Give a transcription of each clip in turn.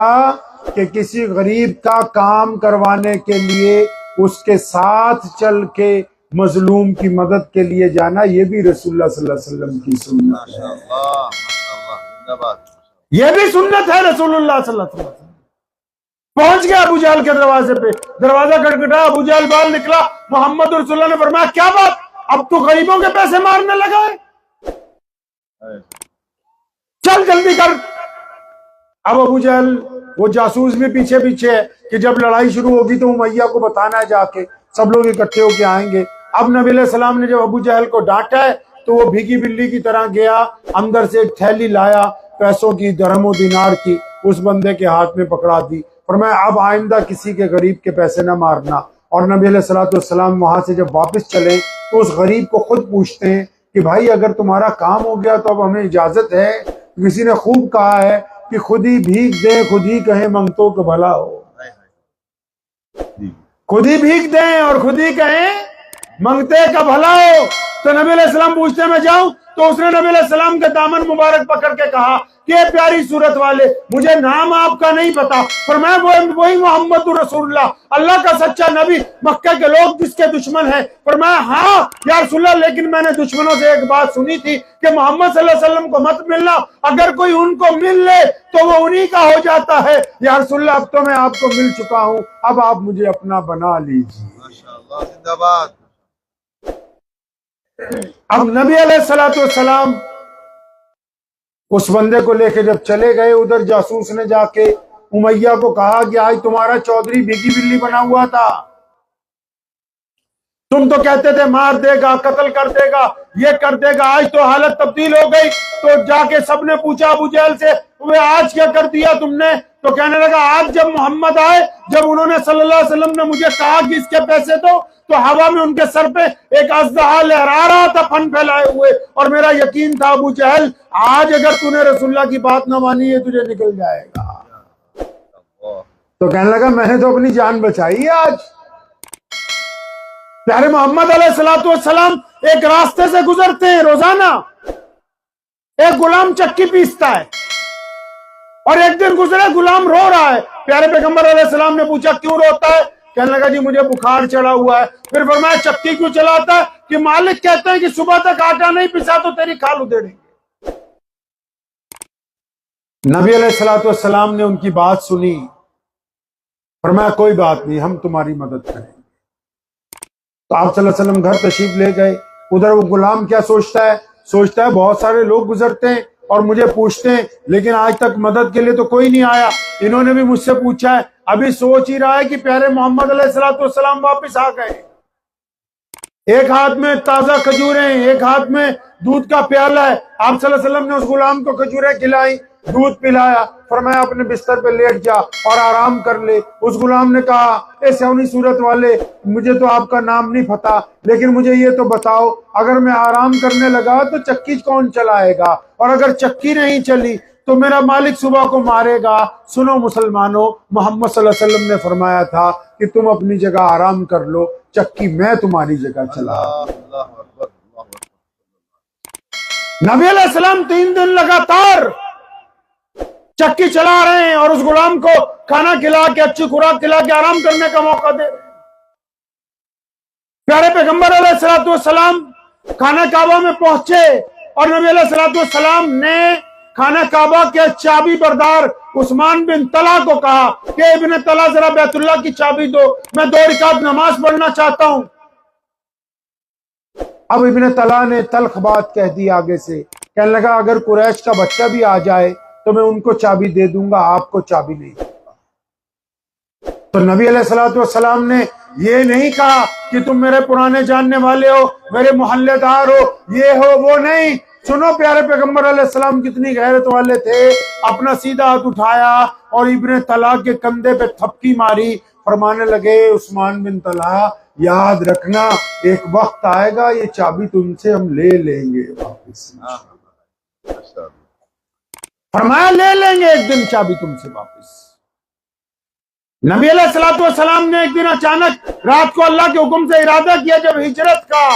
کہ کسی غریب کا کام کروانے کے لیے اس کے ساتھ چل کے مظلوم کی مدد کے لیے جانا، یہ بھی رسول اللہ صلی اللہ علیہ وسلم کی سنت ہے۔ یہ بھی سنت ہے رسول اللہ صلی اللہ علیہ وسلم۔ پہنچ گیا ابو جہل کے دروازے پہ، دروازہ کھٹکھٹا، ابو جہل باہر نکلا، محمد رسول اللہ نے فرمایا کیا بات، اب تو غریبوں کے پیسے مارنے لگا ہے، چل جلدی کر۔ اب ابو جہل وہ جاسوس بھی پیچھے پیچھے ہے کہ جب لڑائی شروع ہوگی تو امیہ کو بتانا ہے، جا کے سب لوگ اکٹھے ہو کے آئیں گے۔ اب نبی علیہ السلام نے جب ابو جہل کو ڈانٹا ہے تو وہ بھیگی بلی کی طرح گیا، اندر سے ایک تھیلی لایا پیسوں کی، درہم و دینار کی، اس بندے کے ہاتھ میں پکڑا دی، فرمایا اب آئندہ کسی کے غریب کے پیسے نہ مارنا۔ اور نبی علیہ السلام وہاں سے جب واپس چلے تو اس غریب کو خود پوچھتے ہیں کہ بھائی اگر تمہارا کام ہو گیا تو اب ہمیں اجازت ہے؟ کسی نے خوب کہا ہے کہ خود ہی بھیگ دیں خود ہی کہیں منگتوں کا بھلا ہو، خود ہی بھیگ دیں اور خود ہی کہیں منگتے کا بھلا ہو۔ تو نبی علیہ السلام پوچھتے میں جاؤں؟ تو اس نے نبی علیہ السلام کے دامن مبارک پکڑ کے کہا کہ اے پیاری صورت والے، مجھے نام آپ کا نہیں پتا، فرمایا وہی محمد رسول اللہ، اللہ کا سچا نبی، مکہ کے لوگ جس کے دشمن ہیں۔ فرمایا ہاں یا رسول اللہ، لیکن میں نے دشمنوں سے ایک بات سنی تھی کہ محمد صلی اللہ علیہ وسلم کو مت ملنا، اگر کوئی ان کو مل لے تو وہ انہی کا ہو جاتا ہے۔ یا رسول اللہ اب تو میں آپ کو مل چکا ہوں، اب آپ مجھے اپنا بنا لیجیے۔ ماشاءاللہ، زندہ باد۔ اب نبی علیہ السلام اس بندے کو لے کے جب چلے گئے، ادھر جاسوس نے جا کے امیہ کو کہا کہ آج تمہارا چودھری بھیگی بلی بنا ہوا تھا، تم تو کہتے تھے مار دے گا، قتل کر دے گا، یہ کر دے گا، آج تو حالت تبدیل ہو گئی۔ تو جا کے سب نے پوچھا ابو جہل سے آج کیا کر دیا تم نے؟ تو کہنے لگا آج جب محمد آئے، جب انہوں نے صلی اللہ علیہ وسلم نے مجھے کہا کہ اس کے پیسے دو، تو ہوا میں ان کے سر پہ ایک اژدہا لہرا رہا تھا پھن پھیلائے ہوئے، اور میرا یقین تھا ابو جہل آج اگر تو نے رسول اللہ کی بات نہ مانی ہے تجھے نکل جائے گا۔ تو کہنے لگا میں نے تو اپنی جان بچائی ہے آج۔ پیارے محمد علیہ السلام ایک راستے سے گزرتے ہیں روزانہ، ایک غلام چکی پیستا ہے، اور ایک دن گزرے غلام رو رہا ہے، پیارے پیغمبر علیہ السلام نے پوچھا کیوں روتا ہے؟ کہنے لگا جی مجھے بخار چڑھا ہوا ہے۔ پھر فرمایا چکی کیوں چلاتا ہے؟ کہ مالک کہتے ہیں کہ صبح تک آٹا نہیں پسا تو تیری کھال ادھیڑیں گے۔ نبی علیہ السلام نے ان کی بات سنی، فرمایا کوئی بات نہیں، ہم تمہاری مدد کریں گے۔ تو آپ صلی اللہ علیہ وسلم گھر تشریف لے گئے۔ ادھر وہ غلام کیا سوچتا ہے بہت سارے لوگ گزرتے ہیں اور مجھے پوچھتے ہیں، لیکن آج تک مدد کے لیے تو کوئی نہیں آیا، انہوں نے بھی مجھ سے پوچھا ہے، ابھی سوچ ہی رہا ہے کہ پیارے محمد علیہ السلام واپس آ گئے، ایک ہاتھ میں تازہ کھجوریں، ایک ہاتھ میں دودھ کا پیالہ ہے۔ آپ صلی اللہ علیہ وسلم نے اس غلام کو کھجوریں کھلائی، دودھ پلایا، فرمایا اپنے بستر پہ لیٹ جا اور آرام کر لے۔ اس غلام نے کہا اے سونی صورت والے، مجھے تو آپ کا نام نہیں پتا، لیکن مجھے یہ تو بتاؤ اگر میں آرام کرنے لگا تو چکی کون چلائے گا، اور اگر چکی نہیں چلی تو میرا مالک صبح کو مارے گا۔ سنو مسلمانوں، محمد صلی اللہ علیہ وسلم نے فرمایا تھا کہ تم اپنی جگہ آرام کر لو، چکی میں تمہاری جگہ چلا۔ نبی علیہ السلام 3 دن لگاتار چکی چلا رہے ہیں اور اس غلام کو کھانا کھلا کے، اچھی خوراک کھلا کے آرام کرنے کا موقع دے رہے ہیں۔ پیارے پیغمبر علیہ السلام خانہ کعبہ میں پہنچے اور نبی علیہ السلام نے خانہ کعبہ کے چابی بردار عثمان بن طلحہ کو کہا کہ ابن طلحہ ذرا بیت اللہ کی چابی دو، میں 2 رکعت نماز پڑھنا چاہتا ہوں۔ اب ابن طلحہ نے تلخ بات کہہ دی آگے سے، کہنے لگا اگر قریش کا بچہ بھی آ جائے تو میں ان کو چابی دے دوں گا، آپ کو چابی نہیں دوں گا۔ تو نبی علیہ السلام نے یہ نہیں کہا کہ تم میرے پرانے جاننے والے ہو، میرے محلے دار ہو، یہ ہو وہ نہیں۔ سنو پیارے پیغمبر علیہ السلام کتنی غیرت والے تھے، اپنا سیدھا ہاتھ اٹھایا اور ابن طلحہ کے کندھے پہ تھپکی ماری، فرمانے لگے عثمان بن طلحہ یاد رکھنا ایک وقت آئے گا یہ چابی تم سے ہم لے لیں گے واپس، فرمایا لے لیں گے ایک دن چابی تم سے واپس۔ نبی علیہ السلام نے ایک دن اچانک رات کو اللہ کے حکم سے ارادہ کیا جب ہجرت کا،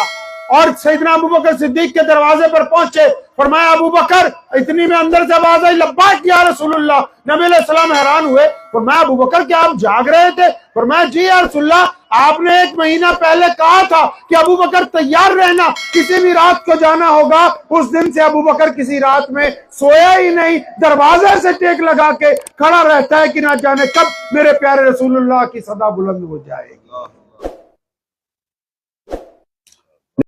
اور سیدنا ابو بکر صدیق کے دروازے پر پہنچے. فرمایا ابو بکر, اتنی میں اندر سے آواز آئی لبیک یا رسول اللہ. نبی علیہ السلام حیران ہوئے. فرمایا ابو بکر کیا آپ جاگ رہے تھے؟ فرمایا جی یا رسول اللہ, آپ نے 1 مہینہ پہلے کہا تھا کہ ابو بکر تیار رہنا, کسی بھی رات کو جانا ہوگا. اس دن سے ابو بکر کسی رات میں سویا ہی نہیں, دروازے سے ٹیک لگا کے کھڑا رہتا ہے کہ نہ جانے کب میرے پیارے رسول اللہ کی صدا بلند ہو جائے گی.